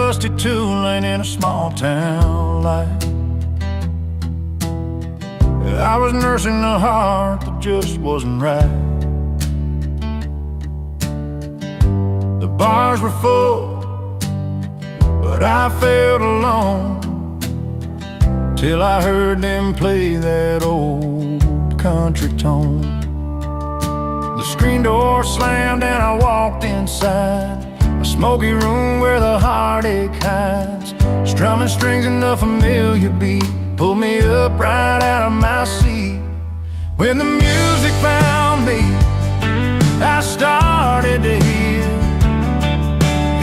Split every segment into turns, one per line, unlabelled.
dusty two-lane in a small town life. I was nursing a heart that just wasn't right. The bars were full, but I felt alone till I heard them play that old country tone. The screen door slammed and I walked inside a smoky room where the heartache hides. Strumming strings and a familiar beat pulled me up right out of my seat. When the music found me, I started to hear.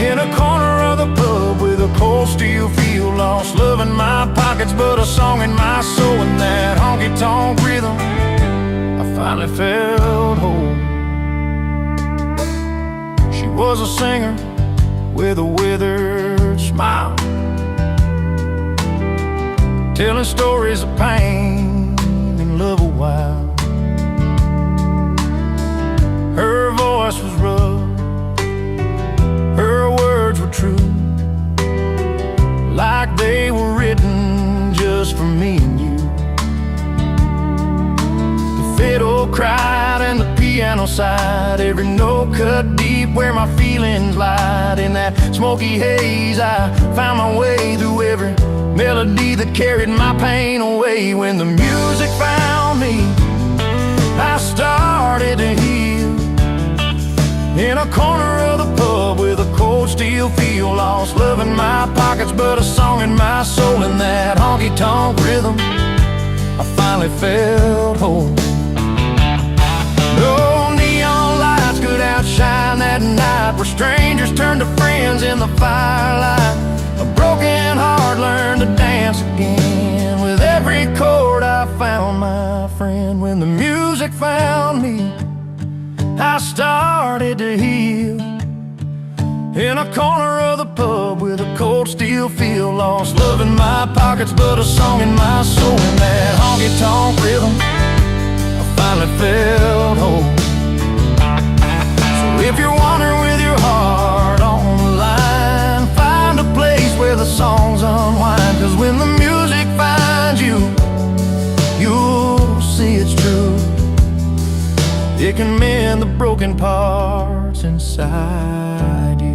In a corner of the pub with a cold steel feel, lost love in my pockets but a song in my soul. And that honky-tonk rhythm, I finally felt whole. She was a singer with a withered smile, telling stories of pain and love a while. Her voice was rough, her words were true, like they were written just for me and you. The fiddle cried and the piano sighed, every note cut deep where my feelings lied. In that smoky haze I found my way through every melody that carried my pain away. When the music found me, I started to heal. In a corner of the pub with a cold steel feel, lost love in my pockets but a song in my soul. And that honky-tonk rhythm, I finally felt whole. No neon lights could outshine that night, where strangers turned to friends in the firelight. A broken heart learned to dance again. With every chord I found my friend. When the music found me, I started to heal. In a corner of the pub with a cold steel feel, lost love in my pockets but a song in my soul. And that honky-tonk rhythm, I finally felt whole. So if you're wandering with your heart on the line, find a place where the songs unwind. 'Cause when the music finds you, you'll see it's true. It can mend the broken parts inside you.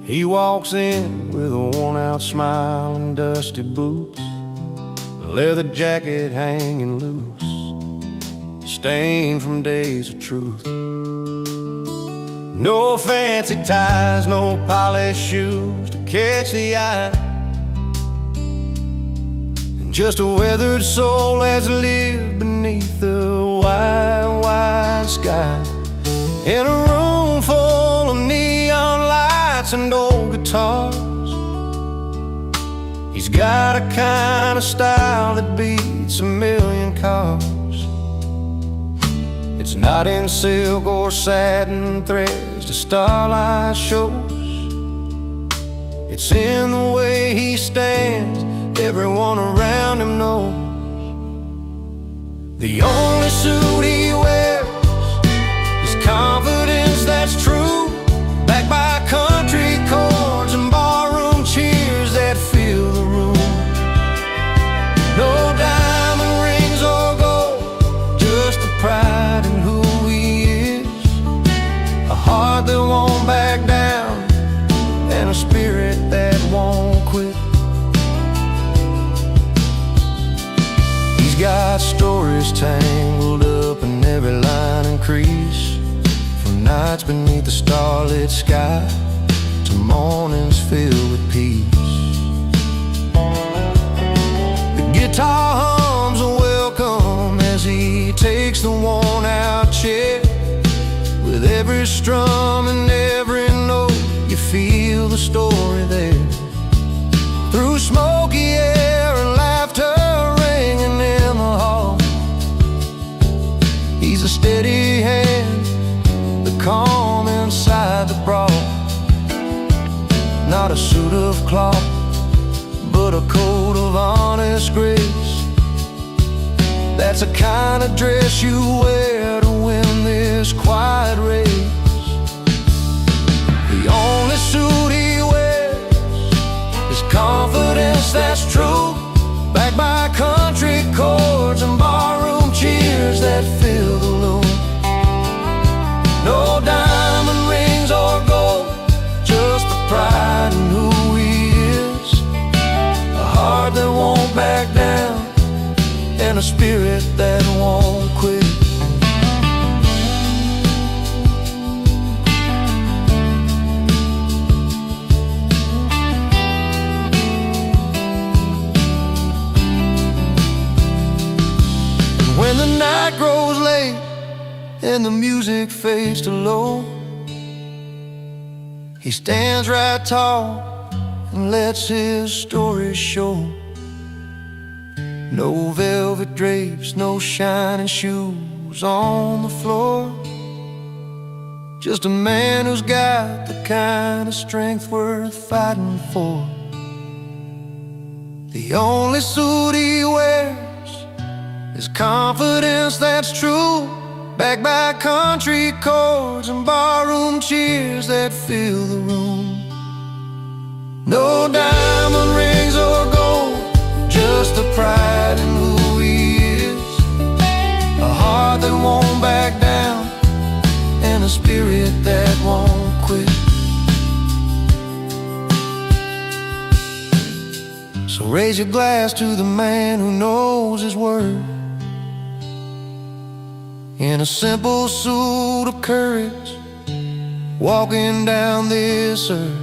He walks in with a worn-out smile and dusty boots, a leather jacket hanging loose, stained from days of truth. No fancy ties, no polished shoes to catch the eye, and just a weathered soul has lived beneath the wide, wide sky. In a room full of neon lights and old guitars, he's got a kind of style that beats a million cars. It's not in silk or satin threads the starlight shows. It's in the way he stands, everyone around him knows. The only suit he wears is confidence that's true, backed by country chords and barroom cheers that fill the room. No diamond rings or gold, just the pride in who he is. A heart that won't back down and a spirit that won't quit. He's got stories tangled up in every line and crease, from nights beneath the starlit sky to mornings filled with peace. The guitar hums a welcome as he takes the worn-out chair. With every strum and every note, you feel the story there. a suit of cloth, but a coat of honest grace. That's the kind of dress you wear to win this quiet race. The only suit he wears is confidence that's true, backed by country chords and barroom cheers that fill the room. No diamond rings or gold, just the pride in who he is. A heart that won't back down, and a spirit that won't quit. And when the night grows late and the music fades to low, he stands right tall and lets his story show. No velvet drapes, no shining shoes on the floor, just a man who's got the kind of strength worth fighting for. The only suit he wears is confidence that's true, backed by country chords and barroom cheers that fill the room. No diamond rings or gold, just the pride in who he is. A heart that won't back down, and a spirit that won't quit. So raise your glass to the man who knows his worth, in a simple suit of courage, walking down this earth.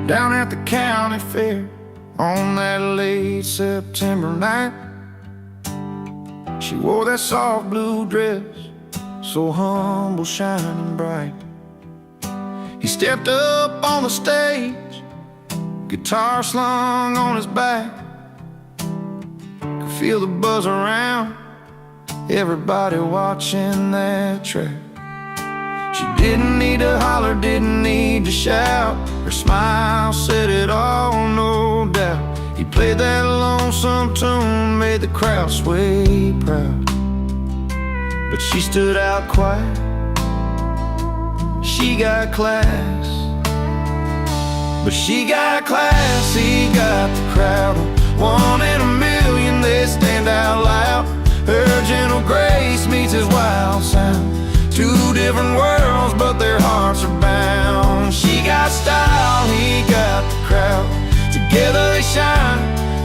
Down at the county fair on that late September night, she wore that soft blue dress, so humble, shining bright. He stepped up on the stage, guitar slung on his back. Could feel the buzz around, everybody watching that track. She didn't need to holler, didn't need to shout. Her smile said it all, no doubt. He played that lonesome tune, made the crowd sway proud. But she stood out quiet, she got class. But she got class, he got the crowd. One in a million, they stand out loud. Her gentle grace meets his wild sound. Two different worlds, but their hearts are bound. She got style, he got the crowd. Together they shine,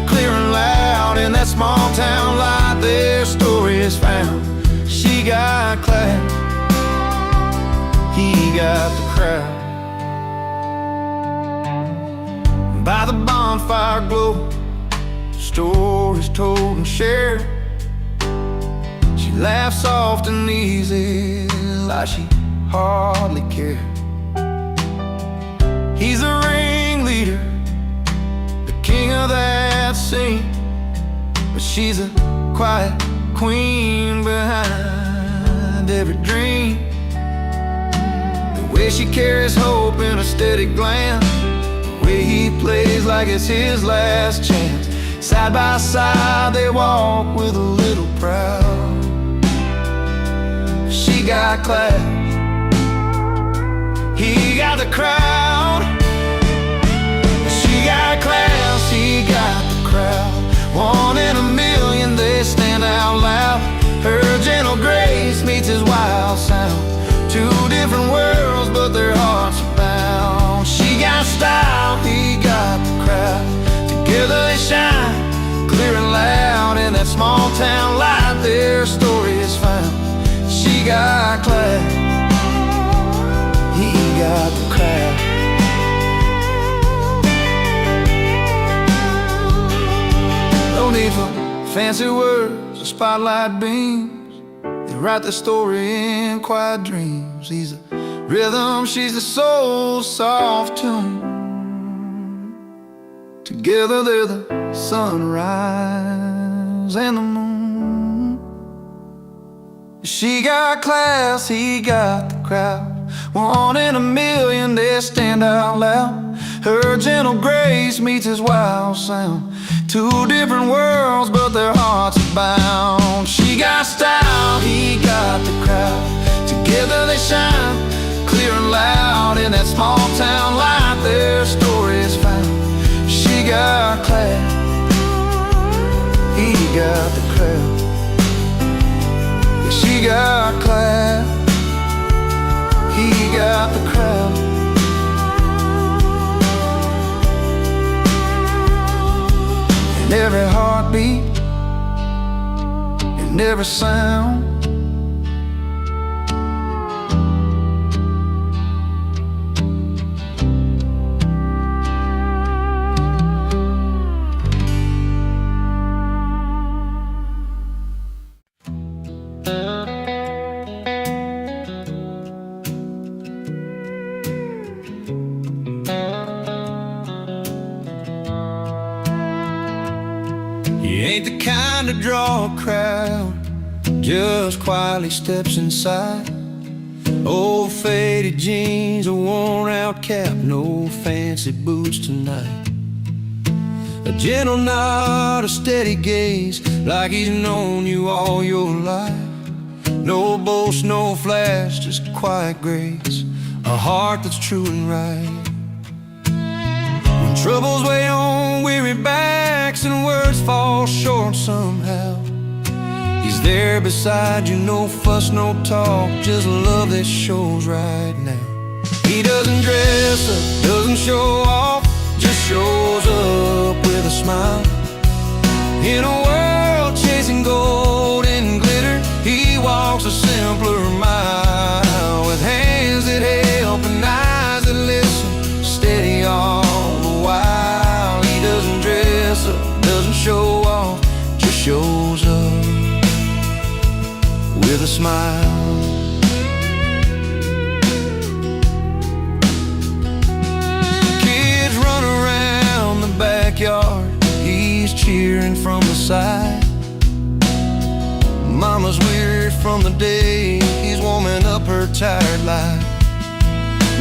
clear and loud. In that small town light, their story is found. She got class, he got the crowd. By the bonfire glow, stories told and shared. She laughed soft and easy, like she hardly cared. He's the ringleader, the king of that scene, but she's a quiet queen behind every dream. The way she carries hope in a steady glance, the way he plays like it's his last chance. Side by side they walk with a little proud. She got class, he got the crowd. She got class, he got the crowd. One in a million, they stand out loud. Her gentle grace meets his wild sound. Two different worlds, but their hearts are bound. She got style, he got the crowd. Together they shine, clear and loud. In that small town light, their story is found. She got class, he got the crowd. No fancy words, the spotlight beams, they write the story in quiet dreams. He's the rhythm, she's the soul's soft tune. Together they're the sunrise and the moon. She got class, he got the crowd. One in a million, they stand out loud. Her gentle grace meets his wild sound. Two different worlds, but their hearts are bound. She got style, he got the crowd. Together they shine, clear and loud. In that small town light, their story is found. She got class, he got the crowd. She got class, he got the crowd. And every heartbeat and every sound, he ain't the kind to draw a crowd, just quietly steps inside. Old faded jeans, a worn out cap, no fancy boots tonight. A gentle nod, a steady gaze, like he's known you all your life. No boast, no flash, just quiet grace, a heart that's true and right. When troubles weigh on weary backs and words fall short somehow, he's there beside you, no fuss, no talk, just love that shows right now. He doesn't dress up, doesn't show off, just shows up with a smile. In a world chasing gold and glitter, he walks a simpler mile. With hands that help and eyes that listen, steady all the while. He doesn't dress up, doesn't show off, just shows up with a smile. Kids run around the backyard, he's cheering from the side. Mama's weary from the day, he's warming up her tired life.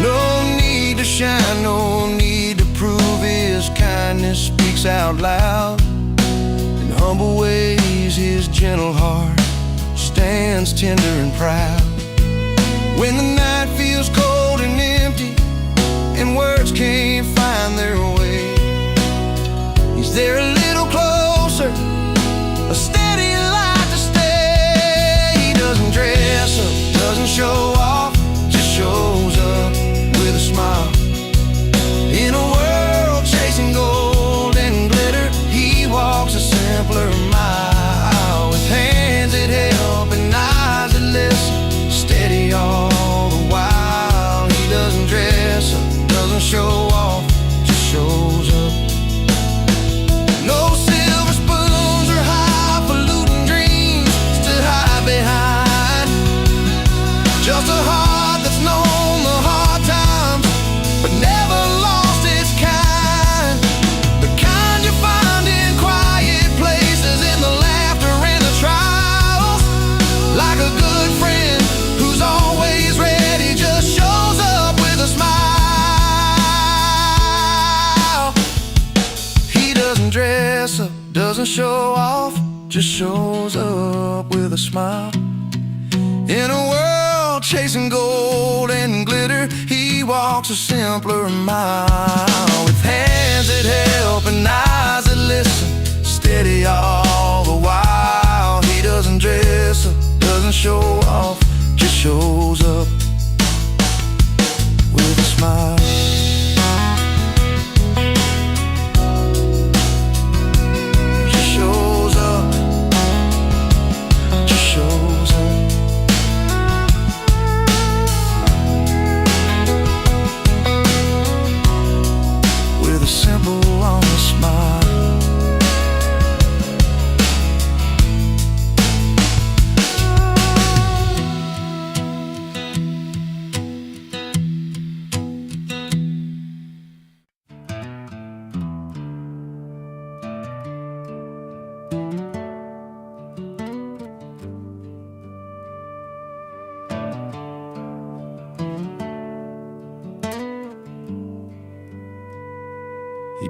No need to shine, no need to prove, his kindness speaks out loud. In humble ways, his gentle heart stands tender and proud. When the night feels cold and empty and words can't find their way, he's there a little closer, a steady light to stay. He doesn't dress up, doesn't show off, just shows up with a smile. In a world chasing gold and glitter, he walks a simpler mile. With hands that help and eyes that listen, steady all the while. He doesn't dress up, doesn't show off, just shows up. No silver spoons or highfalutin dreams to hide behind, just a heart that's known the hard times but never lost its kind. The kind you find in quiet places, in the laughter and the trials. Like a good friend who's always ready, just shows up with a smile. He doesn't dress up, doesn't show off, just shows up with a smile. In a world chasing gold and glitter, he walks a simpler mile. With hands that help and eyes that listen, steady all the while. He doesn't dress up, doesn't show off, just shows up with a smile. Just shows up, just shows up. With a simple honest smile.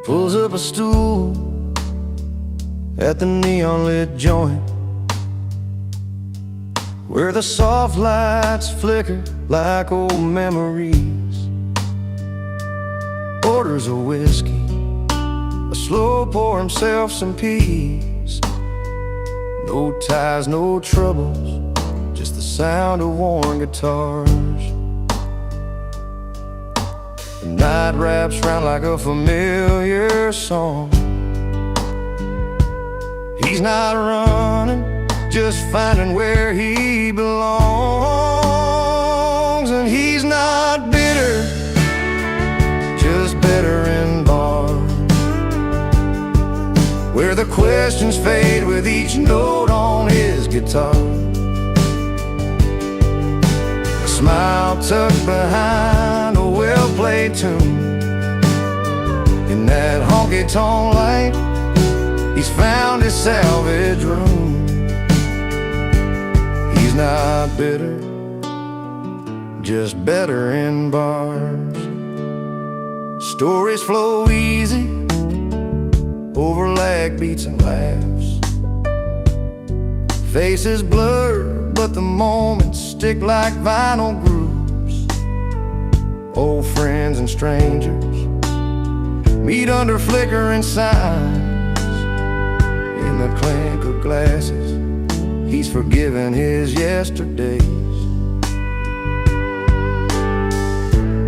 pulls up a stool at the neon-lit joint, where the soft lights flicker like old memories. Orders a whiskey, a slow pour himself some peace. No ties, no troubles, just the sound of worn guitars. The night wraps round like a familiar song. He's not running, just finding where he belongs. And he's not bitter, just better in bars, where the questions fade with each note on his guitar. A smile tucked behind a well-played tune. In that honky-tonk light, he's found his salvage room. He's not bitter, just better in bars. Stories flow easy over lag beats and laughs. Faces blur, but the moments stick like vinyl grooves. Old friends and strangers meet under flickering signs. In the clink of glasses, he's forgiven his yesterdays.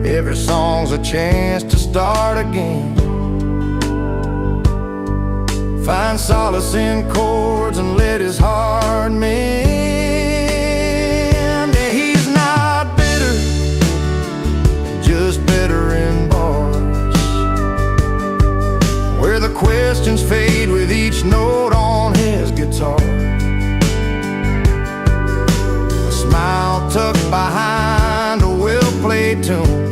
Every song's a chance to start again. Find solace in chords and let his heart mend. Yeah, he's not bitter, just better in bars, where the questions fade with each note on his guitar. A smile tucked behind a well-played tune.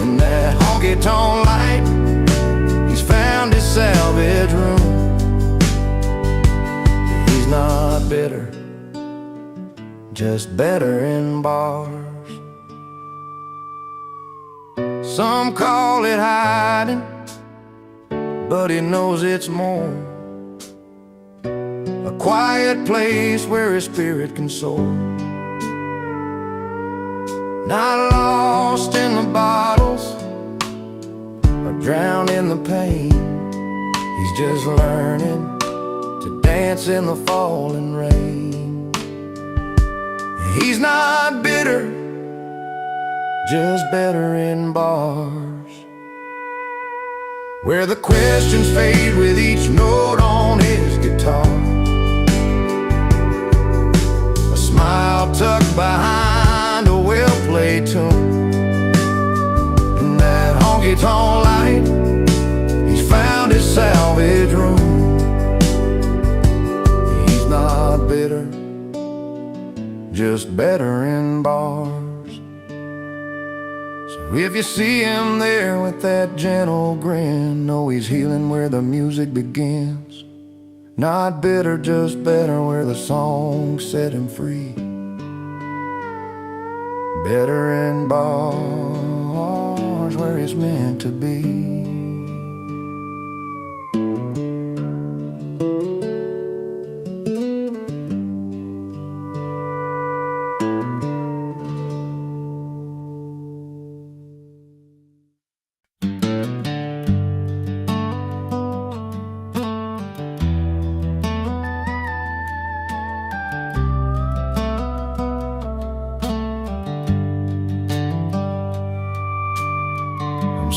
In that honky-tonk light, he's found his salvage room. He's not bitter, just better in bars. Some call it hiding, but he knows it's more. A quiet place where his spirit can soar. Not lost in the bottles or drowned in the pain. He's just learning to dance in the falling rain. He's not bitter, just better in bars, where the questions fade with each note on his guitar. A smile tucked behind a well-played tune. In that honky-tonk light, he's found his salvage room. He's not bitter, just better in bars. So if you see him there with that gentle grin, know he's healing where the music begins. Not bitter, just better, where the song set him free. Better in bars, where he's meant to be.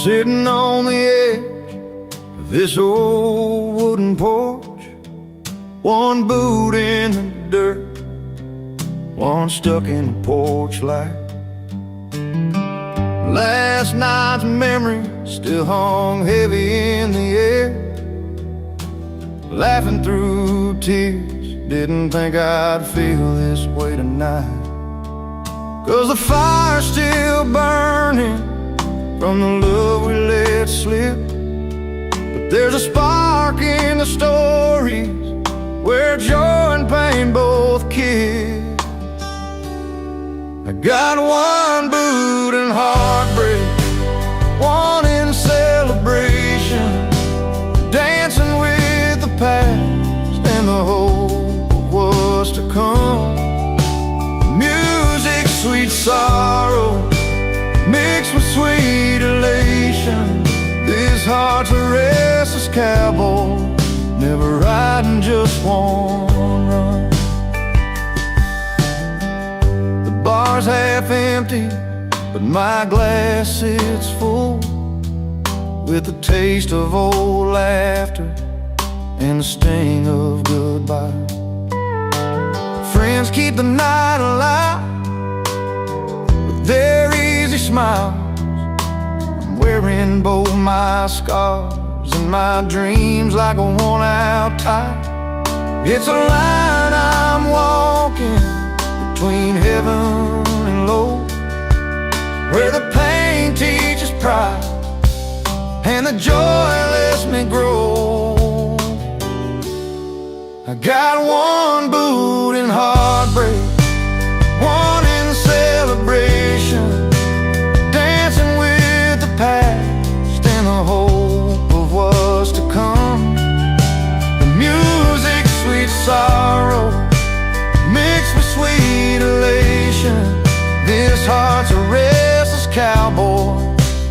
Sitting on the edge of this old wooden porch, one boot in the dirt, one stuck in the porch light. Last night's memory still hung heavy in the air. Laughing through tears, didn't think I'd feel this way tonight. 'Cause the fire's still burning from the love we let slip. But there's a spark in the stories where joy and pain both kiss. I got one boot in heartbreak, one in celebration. heart's a restless cowboy, never riding just one run. The bar's half empty, but my glass sits full, with the taste of old laughter and the sting of goodbye. Friends keep the night alive with their easy smiles. I'm wearing both my scars and my dreams like a worn-out tie. It's a line I'm walking between heaven and low, where the pain teaches pride and the joy lets me grow. I got one boot in heartbreak, one in celebration, dancing with the past and the hope of what's to come. The music, sweet sorrow, mixed with sweet elation. This heart's a restless cowboy,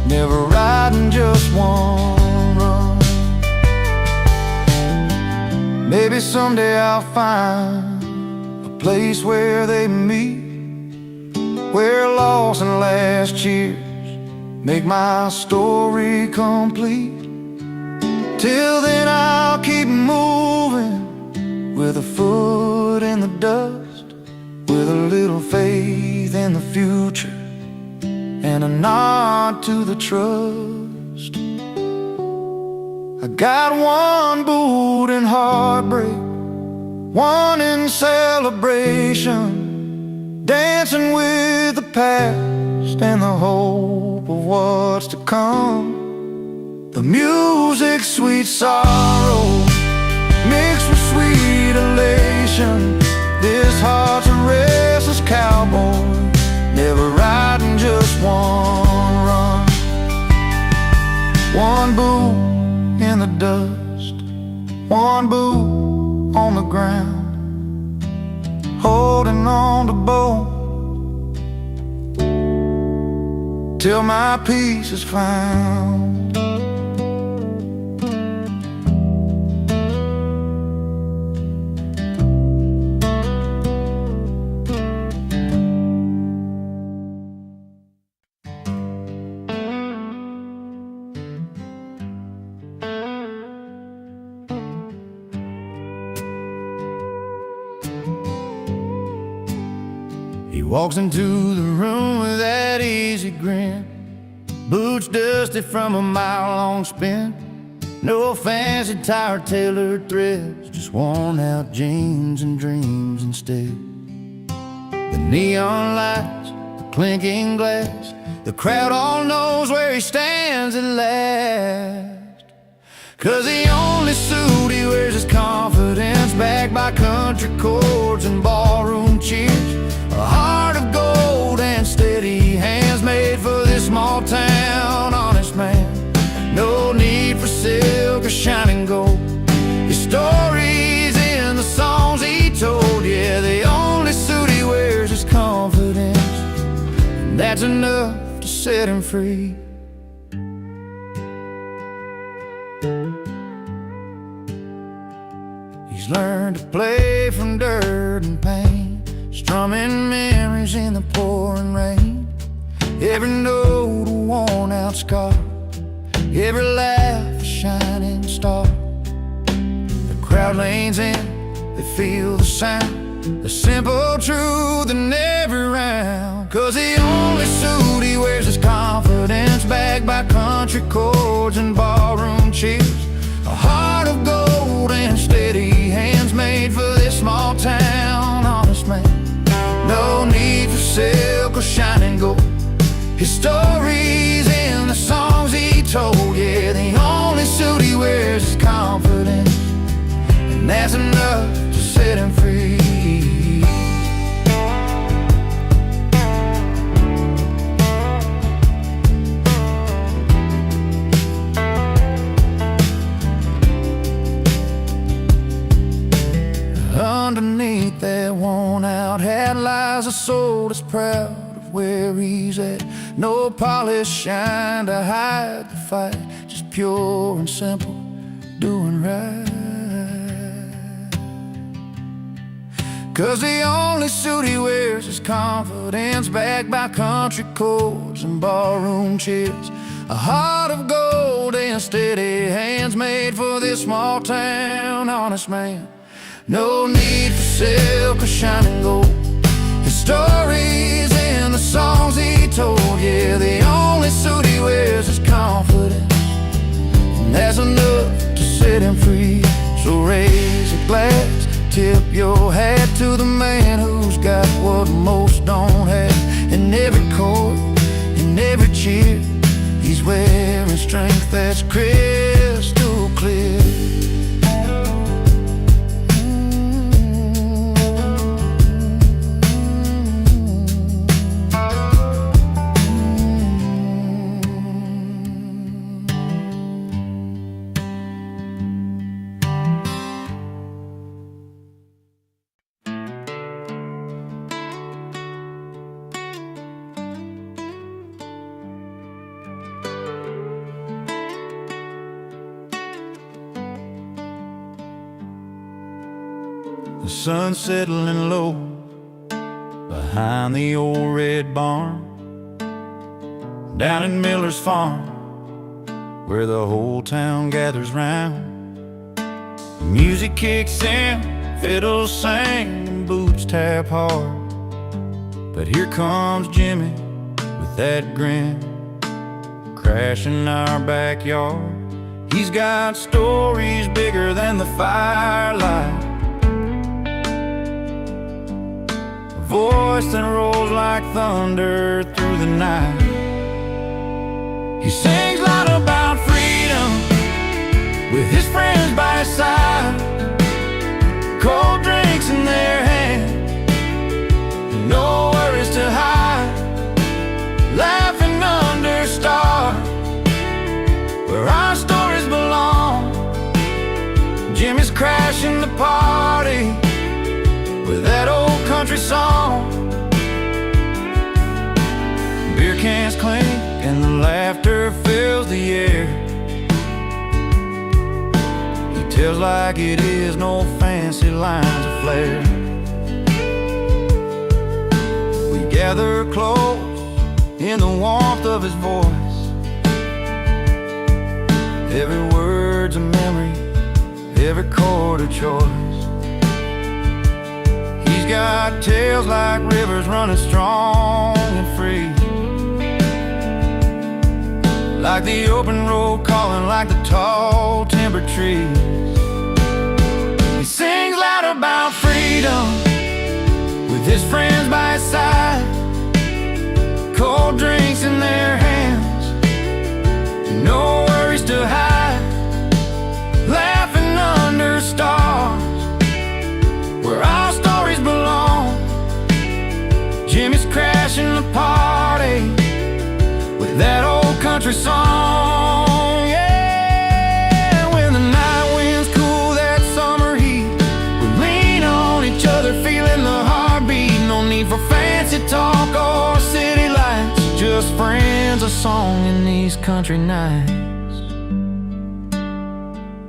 never riding just one run. Maybe someday I'll find a place where they meet, where loss and last years make my story complete. Till then I'll keep moving, with a foot in the dust, with a little faith in the future and a nod to the trust. I got one boot in heartbreak, one in celebration, dancing with the past and the hope of what's to come. The music, sweet sorrow, mixed with sweet elation. This heart's a restless cowboy, never riding just one run. One boot in the dust, one boot on the ground, holding on to both till my peace is found. He walks into the room with that easy grin, boots dusty from a mile-long spin. No fancy tie or tailored threads, just worn-out jeans and dreams instead. The neon lights, the clinking glass, the crowd all knows where he stands at last. 'Cause the only suit he wears is confidence, backed by country chords and ballroom cheers. A heart of gold and steady hands, made for this small town honest man. No need for silk or shining gold, his story's in the songs he told. Yeah, the only suit he wears is confidence, and that's enough to set him free. He's learned to play from dirt and pain, strumming memories in the pouring rain. Every note a worn-out scar, every laugh a shining star. The crowd leans in, they feel the sound, the simple truth in every round. 'Cause the only suit he wears is confidence, backed by country chords and ballroom cheers. A heart of gold and steady hands, made for this small town honest man. No need for silk or shining gold, his story's in the songs he told. Yeah, the only suit he wears is confidence, and that's enough to set him free. Underneath that worn-out hat lies a soul that's proud of where he's at. No polished shine to hide the fight, just pure and simple, doing right. 'Cause the only suit he wears is confidence, backed by country chords and barroom chairs. A heart of gold and steady hands, made for this small town honest man. No need for silk or shining gold, his stories and the songs he told. Yeah, the only suit he wears is confidence, and that's enough to set him free. So raise a glass, tip your hat to the man who's got what most don't have. In every chord, in every cheer, he's wearing strength that's crystal clear. The sun's settling low behind the old red barn, down in Miller's farm, where the whole town gathers round. The music kicks in, fiddles sing, and boots tap hard. But here comes Jimmy with that grin, crashing our backyard. He's got stories bigger than the firelight, voice that rolls like thunder through the night. He sings loud about freedom with his friends by his side, cold drinks in their hand, no worries to hide, laughing under stars where our stories belong. Jimmy's crashing the party with that old country song. Beer cans clink and the laughter fills the air. He tells like it is, no fancy lines of flair. We gather close in the warmth of his voice, every word's a memory, every chord a choice. He's got tales like rivers running strong and free, like the open road calling, like the tall timber trees. He sings loud about freedom with his friends by his side, cold drinks in their hands, no worries to hide, laughing under stars where our stories belong. Jimmy's crashing the party with that old country song. Yeah, when the night winds cool that summer heat, we lean on each other, feeling the heartbeat. No need for fancy talk or city lights, just friends, a song in these country nights.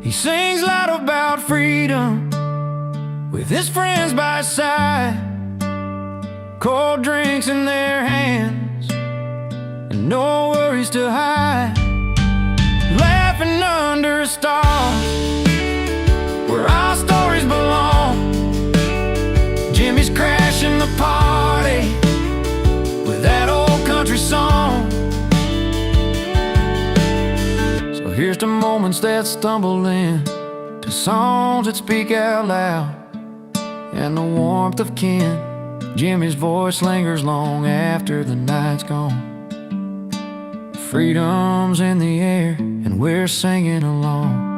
He sings loud about freedom with his friends by his side, cold drinks in their hands, and no worries to hide, laughing under stars where our stories belong. Jimmy's crashing the party with that old country song. So here's to moments that stumble in, to songs that speak out loud, and the warmth of kin. Jimmy's voice lingers long after the night's gone. Freedom's in the air and we're singing along.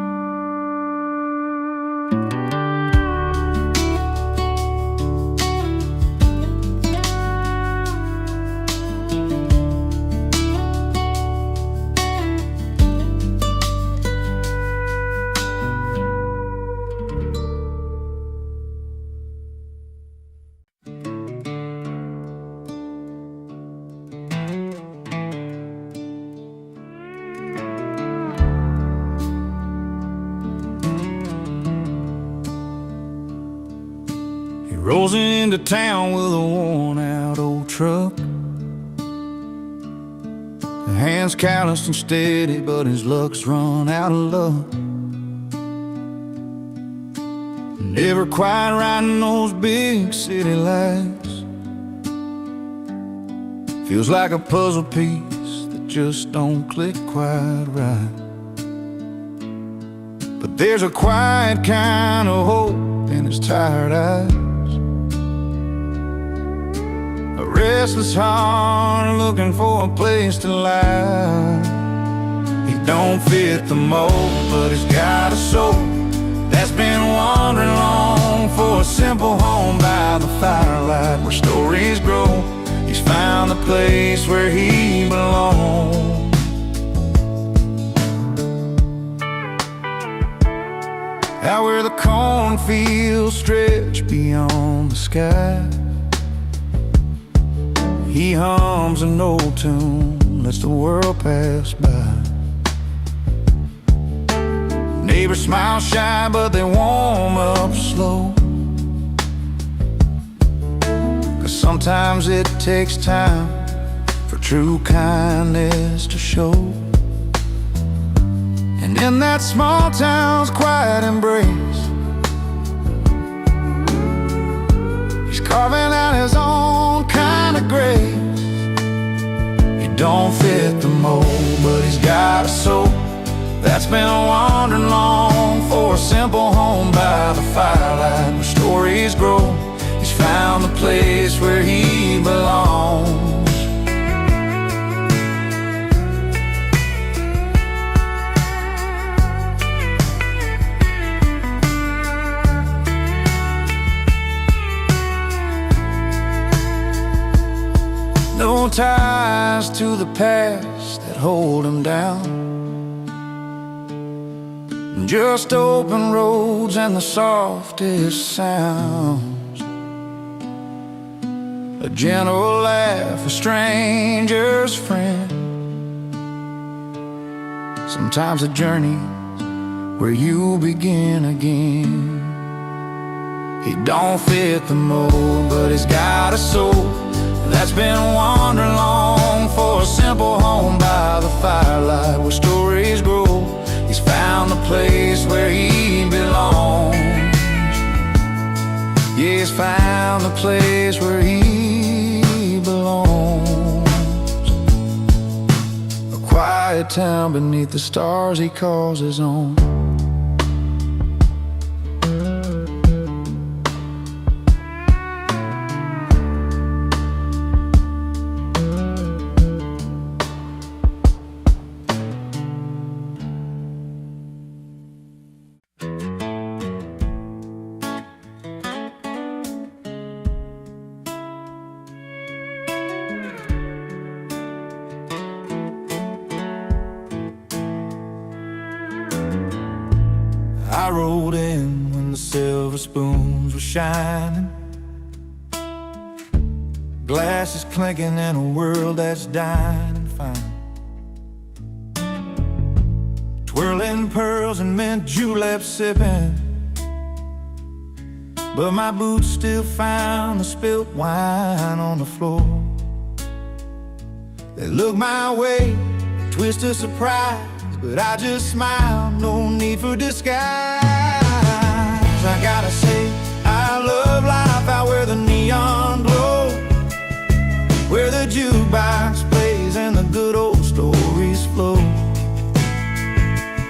He rolls into town with a worn-out old truck. The hands calloused and steady, but his luck's run out of luck. Never quite riding those big city lights. Feels like a puzzle piece that just don't click quite right. But there's a quiet kind of hope in his tired eyes, a restless heart looking for a place to lie. He don't fit the mold, but he's got a soul that's been wandering long for a simple home by the firelight where stories grow. He's found the place where he belongs. Out where the cornfields stretch beyond the sky, he hums an old tune, lets the world pass by. Neighbors smile shy, but they warm up slow, 'cause sometimes it takes time for true kindness to show. And in that small town's quiet embrace, he's carving out his own kind of grace. He don't fit the mold, but he's got a soul that's been wandering long for a simple home by the firelight where stories grow. He's found the place where he belongs. No ties to the past that hold him down, just open roads and the softest sounds. A gentle laugh, a stranger's friend. Sometimes a journey where you begin again. He don't fit the mold, but he's got a soul that's been wandering long for a simple home by the firelight where stories grow. He's found the place where he belongs. Yeah, he's found the place where he belongs. A quiet town beneath the stars he calls his own. I rolled in when the silver spoons were shining, glasses clinking in a world that's dying and fine. Twirling pearls and mint juleps sipping, but my boots still found the spilt wine on the floor. They look my way, twist of surprise, but I just smile, no need for disguise. I gotta say, I love life out where the neon glows, where the jukebox plays and the good old stories flow.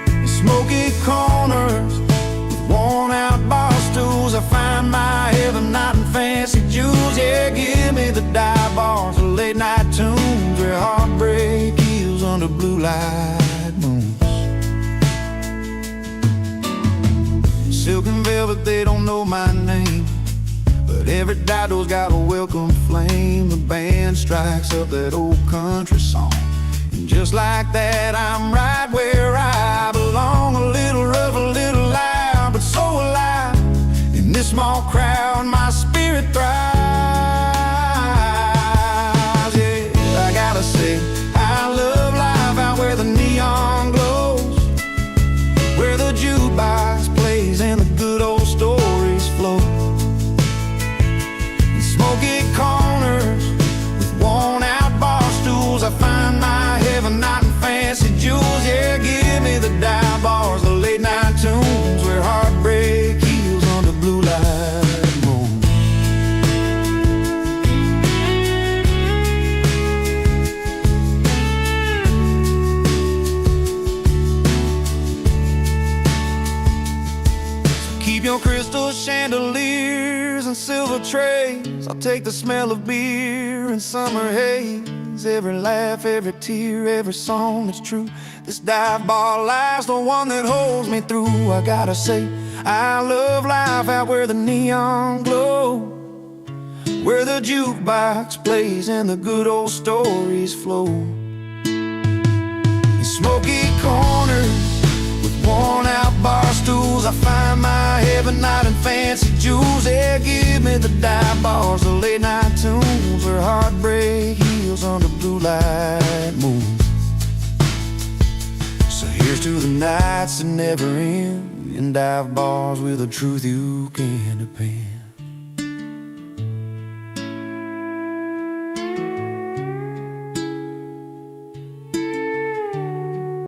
In smoky corners with worn out bar stools, I find my heaven not in fancy jewels. Yeah, give me the dive bars, the late night tunes where heartbreak heals under blue light moons. Silk and velvet, they don't know my name, but every dido's got a welcome flame. The band strikes up that old country song, and just like that, I'm right where I belong. A little rough, a little loud, but so alive. In this small crowd, my spirit thrives. Yeah, I gotta say, I love life out where the neon glows, where the jukebox plays and the good old stories flow. silver trays. I'll take the smell of beer and summer haze. Every laugh, every tear, every song that's true. This dive bar life's the one that holds me through. I gotta say, I love life out where the neon glow, where the jukebox plays and the good old stories flow. In smoky corners with worn out bar stools, I find my heaven not in fancy jewels. Yeah, give me the dive bars, the late night tunes, where heartbreak heals under blue light moons. So here's to the nights that never end, in dive bars with a truth you can depend.